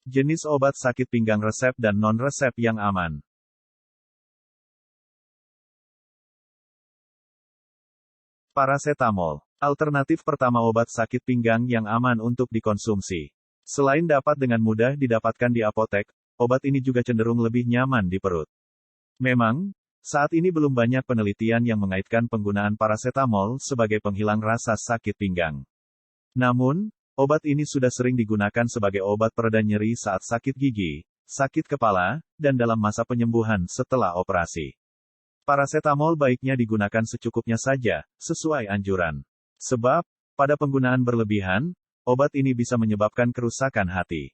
Jenis obat sakit pinggang resep dan non-resep yang aman. Parasetamol. Alternatif pertama obat sakit pinggang yang aman untuk dikonsumsi. Selain dapat dengan mudah didapatkan di apotek, obat ini juga cenderung lebih nyaman di perut. Memang, saat ini belum banyak penelitian yang mengaitkan penggunaan parasetamol sebagai penghilang rasa sakit pinggang. Namun, obat ini sudah sering digunakan sebagai obat pereda nyeri saat sakit gigi, sakit kepala, dan dalam masa penyembuhan setelah operasi. Parasetamol baiknya digunakan secukupnya saja, sesuai anjuran. Sebab, pada penggunaan berlebihan, obat ini bisa menyebabkan kerusakan hati.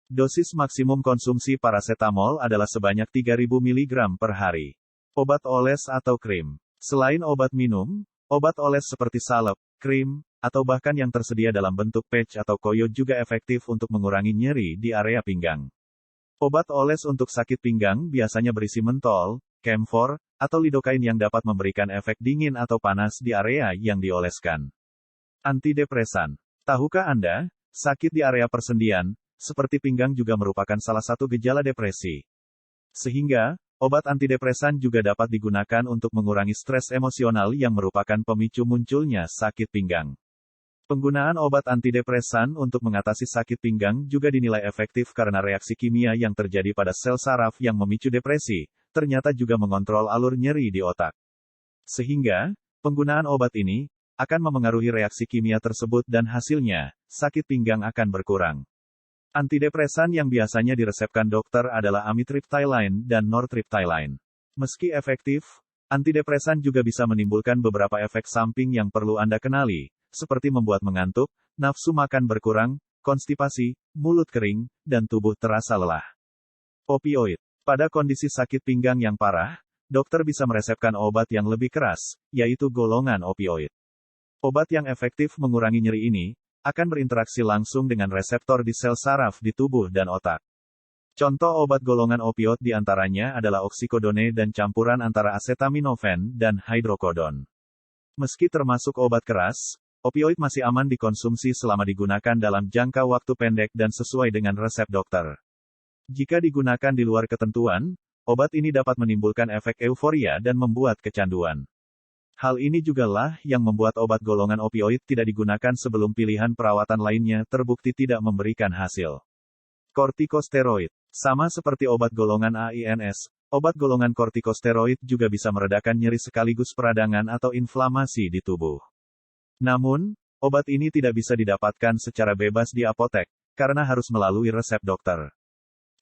Dosis maksimum konsumsi parasetamol adalah sebanyak 3000 mg per hari. Obat oles atau krim. Selain obat minum, obat oles seperti salep, krim, atau bahkan yang tersedia dalam bentuk patch atau koyo juga efektif untuk mengurangi nyeri di area pinggang. Obat oles untuk sakit pinggang biasanya berisi mentol, camphor, atau lidocaine yang dapat memberikan efek dingin atau panas di area yang dioleskan. Antidepresan. Tahukah Anda, sakit di area persendian, seperti pinggang juga merupakan salah satu gejala depresi. Sehingga, obat antidepresan juga dapat digunakan untuk mengurangi stres emosional yang merupakan pemicu munculnya sakit pinggang. Penggunaan obat antidepresan untuk mengatasi sakit pinggang juga dinilai efektif karena reaksi kimia yang terjadi pada sel saraf yang memicu depresi, ternyata juga mengontrol alur nyeri di otak. Sehingga, penggunaan obat ini akan memengaruhi reaksi kimia tersebut dan hasilnya, sakit pinggang akan berkurang. Antidepresan yang biasanya diresepkan dokter adalah amitriptyline dan nortriptyline. Meski efektif, antidepresan juga bisa menimbulkan beberapa efek samping yang perlu Anda kenali, seperti membuat mengantuk, nafsu makan berkurang, konstipasi, mulut kering, dan tubuh terasa lelah. Opioid. Pada kondisi sakit pinggang yang parah, dokter bisa meresepkan obat yang lebih keras, yaitu golongan opioid. Obat yang efektif mengurangi nyeri ini akan berinteraksi langsung dengan reseptor di sel saraf di tubuh dan otak. Contoh obat golongan opioid diantaranya adalah oksikodone dan campuran antara acetaminophen dan hidrocodone. Meski termasuk obat keras, opioid masih aman dikonsumsi selama digunakan dalam jangka waktu pendek dan sesuai dengan resep dokter. Jika digunakan di luar ketentuan, obat ini dapat menimbulkan efek euforia dan membuat kecanduan. Hal ini jugalah yang membuat obat golongan opioid tidak digunakan sebelum pilihan perawatan lainnya terbukti tidak memberikan hasil. Kortikosteroid. Sama seperti obat golongan AINS, obat golongan kortikosteroid juga bisa meredakan nyeri sekaligus peradangan atau inflamasi di tubuh. Namun, obat ini tidak bisa didapatkan secara bebas di apotek, karena harus melalui resep dokter.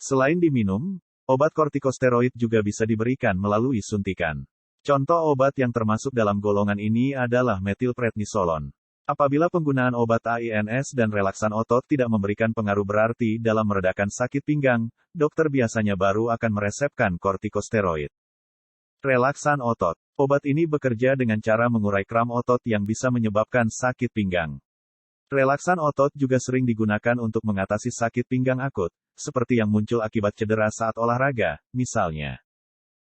Selain diminum, obat kortikosteroid juga bisa diberikan melalui suntikan. Contoh obat yang termasuk dalam golongan ini adalah metilprednisolon. Apabila penggunaan obat AINS dan relaksan otot tidak memberikan pengaruh berarti dalam meredakan sakit pinggang, dokter biasanya baru akan meresepkan kortikosteroid. Relaksan otot. Obat ini bekerja dengan cara mengurai kram otot yang bisa menyebabkan sakit pinggang. Relaksan otot juga sering digunakan untuk mengatasi sakit pinggang akut, seperti yang muncul akibat cedera saat olahraga, misalnya.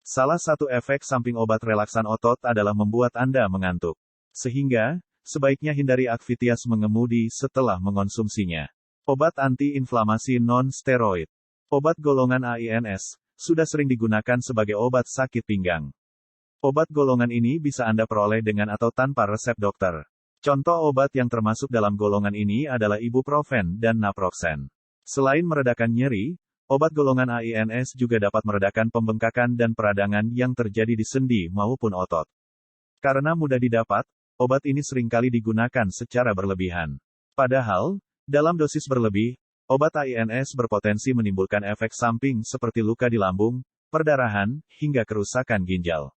Salah satu efek samping obat relaksan otot adalah membuat Anda mengantuk. Sehingga, sebaiknya hindari aktivitas mengemudi setelah mengonsumsinya. Obat anti-inflamasi non-steroid. Obat golongan AINS sudah sering digunakan sebagai obat sakit pinggang. Obat golongan ini bisa Anda peroleh dengan atau tanpa resep dokter. Contoh obat yang termasuk dalam golongan ini adalah ibuprofen dan naproxen. Selain meredakan nyeri, obat golongan AINS juga dapat meredakan pembengkakan dan peradangan yang terjadi di sendi maupun otot. Karena mudah didapat, obat ini seringkali digunakan secara berlebihan. Padahal, dalam dosis berlebih, obat AINS berpotensi menimbulkan efek samping seperti luka di lambung, perdarahan, hingga kerusakan ginjal.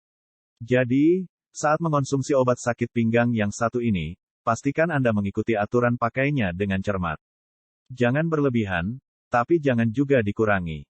Jadi, saat mengonsumsi obat sakit pinggang yang satu ini, pastikan Anda mengikuti aturan pakainya dengan cermat. Jangan berlebihan, tapi jangan juga dikurangi.